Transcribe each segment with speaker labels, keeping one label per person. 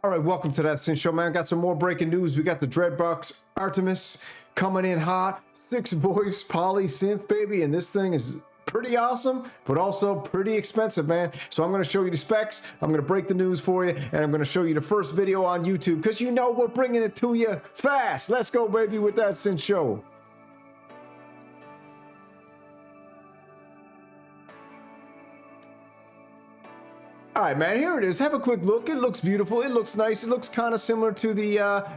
Speaker 1: All right, welcome to That Synth Show, man. Got some more breaking news. We got the Dreadbox Artemis coming in hot. 6-voice poly synth, baby. And this thing is pretty awesome, but also pretty expensive, man. So I'm going to show you the specs. I'm going to break the news for you, and I'm going to show you the first video on YouTube because you know we're bringing it to you fast. Let's go, baby, with That Synth Show. All right, man, here it is. Have a quick look. It looks beautiful. It looks nice. It looks kind of similar to the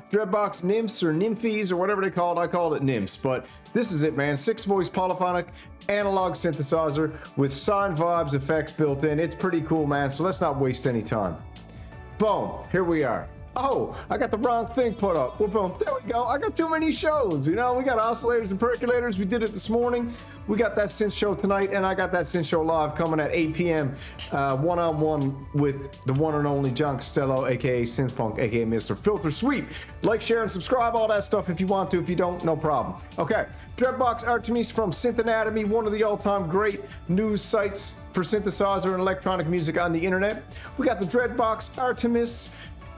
Speaker 1: Dreadbox Nymphs or Nymphes or whatever they call it. I called it Nymphs, but this is it, man. 6-voice polyphonic analog synthesizer with sine vibes effects built in. It's pretty cool, man, so let's not waste any time. Boom, here we are. Oh, I got the wrong thing put up. Well, boom, there we go. I got too many shows, you know? We got oscillators and percolators. We did it this morning. We got that synth show tonight, and I got that synth show live coming at 8 p.m. One-on-one with the one and only John Costello, aka Synthpunk, aka Mr. Filter Sweep. Like, share, and subscribe, all that stuff if you want to. If you don't, no problem. Okay, Dreadbox Artemis from Synth Anatomy, one of the all-time great news sites for synthesizer and electronic music on the internet. We got the Dreadbox Artemis.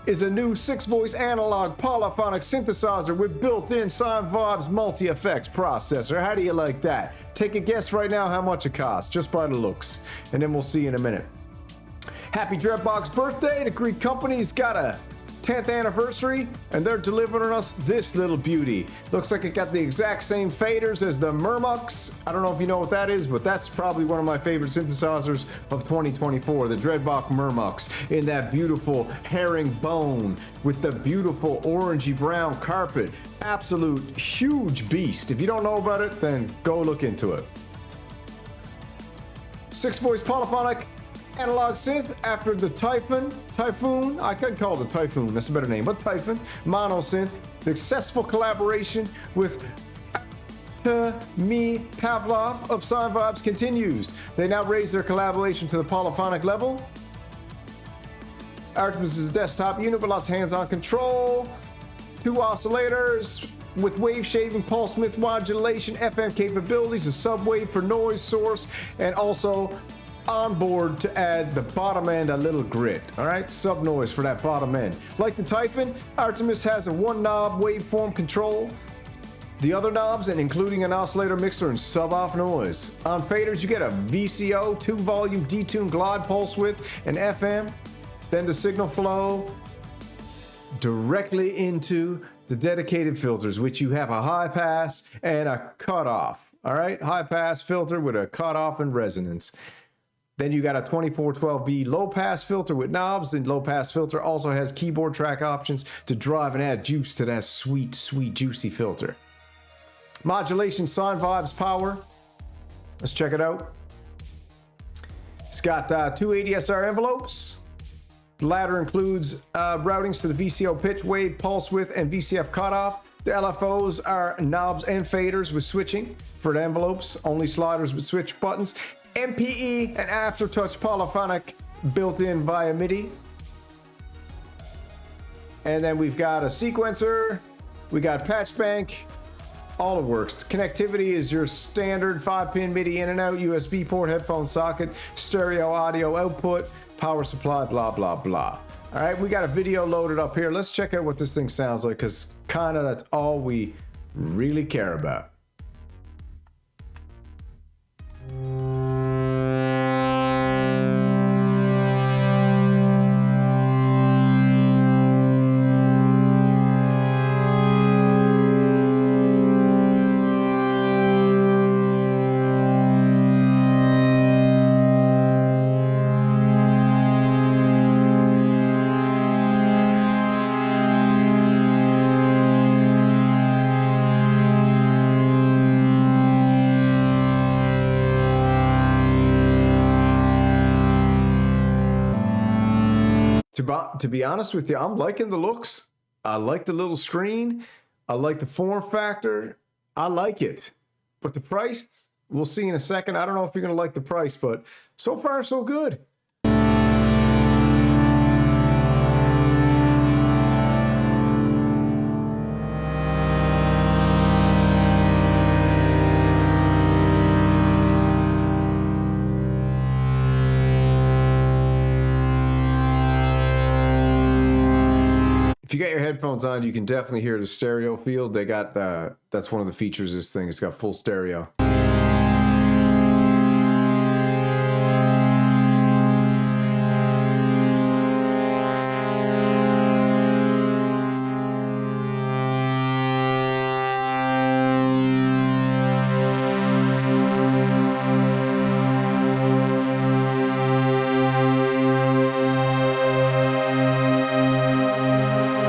Speaker 1: Is a new 6-voice analog polyphonic synthesizer with built-in sine vibes multi-effects processor. How do you like that? Take a guess right now how much it costs, just by the looks, and then we'll see in a minute. Happy Dreadbox birthday. The Greek company's got a 10th anniversary, and they're delivering us this little beauty. Looks like it got the exact same faders as the Murmoks. I don't know if you know what that is, but that's probably one of my favorite synthesizers of 2024, the Dreadbox Murmoks, in that beautiful herringbone with the beautiful orangey brown carpet. Absolute huge beast. If you don't know about it, then go look into it. 6-voice polyphonic analog synth after the Typhoon, I could call it a Typhoon, that's a better name, but Typhoon, mono synth, the successful collaboration with Me Pavlov of Sine Vibes continues. They now raise their collaboration to the polyphonic level. Artemis is a desktop unit with lots of hands-on control, 2 oscillators with wave shaving, pulse width modulation, FM capabilities, a subwave for noise source, and also on board to add the bottom end a little grit. All right, sub noise for that bottom end. Like the Typhon, Artemis has a 1-knob waveform control. The other knobs, and including an oscillator mixer and sub off noise. On faders, you get a VCO, 2-volume detuned glide pulse width, and FM. Then the signal flow directly into the dedicated filters, which you have a high pass and a cutoff. All right, high pass filter with a cutoff and resonance. Then you got a 2412B low pass filter with knobs. The low pass filter also has keyboard track options to drive and add juice to that sweet, sweet, juicy filter. Modulation, sine vibes, power. Let's check it out. It's got 2 ADSR envelopes. The latter includes routings to the VCO pitch, wave, pulse width, and VCF cutoff. The LFOs are knobs and faders with switching for the envelopes, only sliders with switch buttons. MKII and aftertouch polyphonic built in via MIDI. And then we've got a sequencer, we got patch bank, all it works. Connectivity is your standard 5-pin MIDI in and out, USB port, headphone socket, stereo audio output, power supply, blah, blah, blah. All right, we got a video loaded up here. Let's check out what this thing sounds like, because kind of that's all we really care about. To be honest with you, I'm liking the looks. I like the little screen. I like the form factor. I like it. But the price, we'll see in a second. I don't know if you're going to like the price, but so far, so good. if you got your headphones on, you can definitely hear the stereo field. They got that's one of the features of this thing. It's got full stereo.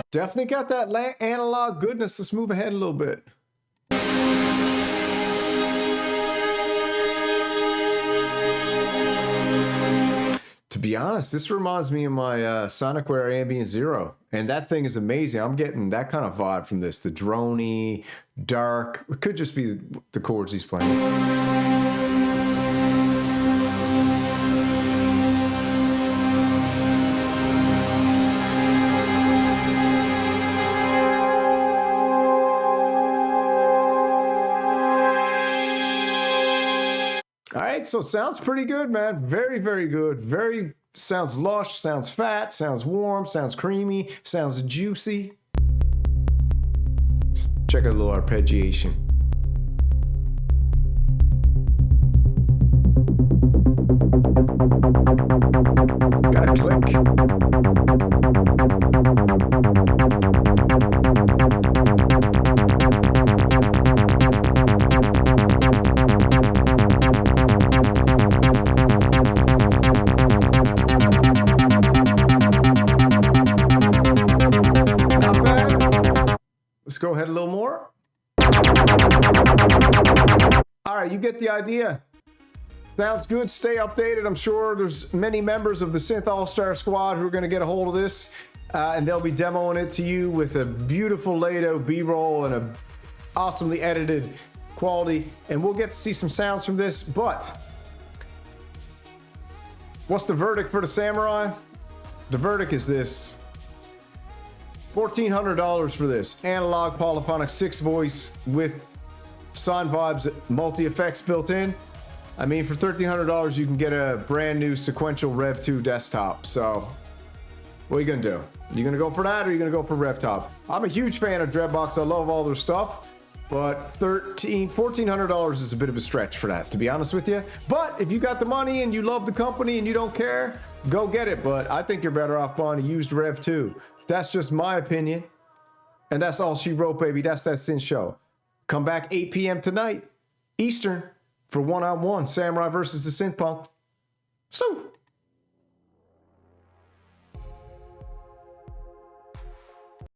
Speaker 1: Definitely got that analog goodness. Let's move ahead a little bit. To be honest, this reminds me of my Sonicware Ambient Zero. And that thing is amazing. I'm getting that kind of vibe from this. The droney, dark. It could just be the chords he's playing. All right, so sounds pretty good, man. Very, very good. Very, sounds lush, sounds fat, sounds warm, sounds creamy, sounds juicy. Let's check out a little arpeggiation. Got a click. Let's go ahead a little more. All right, you get the idea. Sounds good. Stay updated. I'm sure there's many members of the Synth All-Star Squad who are going to get a hold of this, and they'll be demoing it to you with a beautiful laid-out B-roll and a awesomely edited quality, and we'll get to see some sounds from this. But what's the verdict for the Samurai? The verdict is this. $1,400 for this analog polyphonic 6-voice with Sound Vibes multi-effects built in. I mean, for $1,300 you can get a brand new sequential Rev 2 desktop. So what are you gonna do? You gonna go for that, or are you gonna go for RevTop? I'm a huge fan of Dreadbox. I love all their stuff, but $1,400 is a bit of a stretch for that, to be honest with you. But if you got the money and you love the company and you don't care, go get it. But I think you're better off buying a used Rev 2. That's just my opinion. And that's all she wrote, baby. That's that Synth Show. Come back 8 p.m. tonight, Eastern, for one-on-one Samurai versus the Synth Punk. So.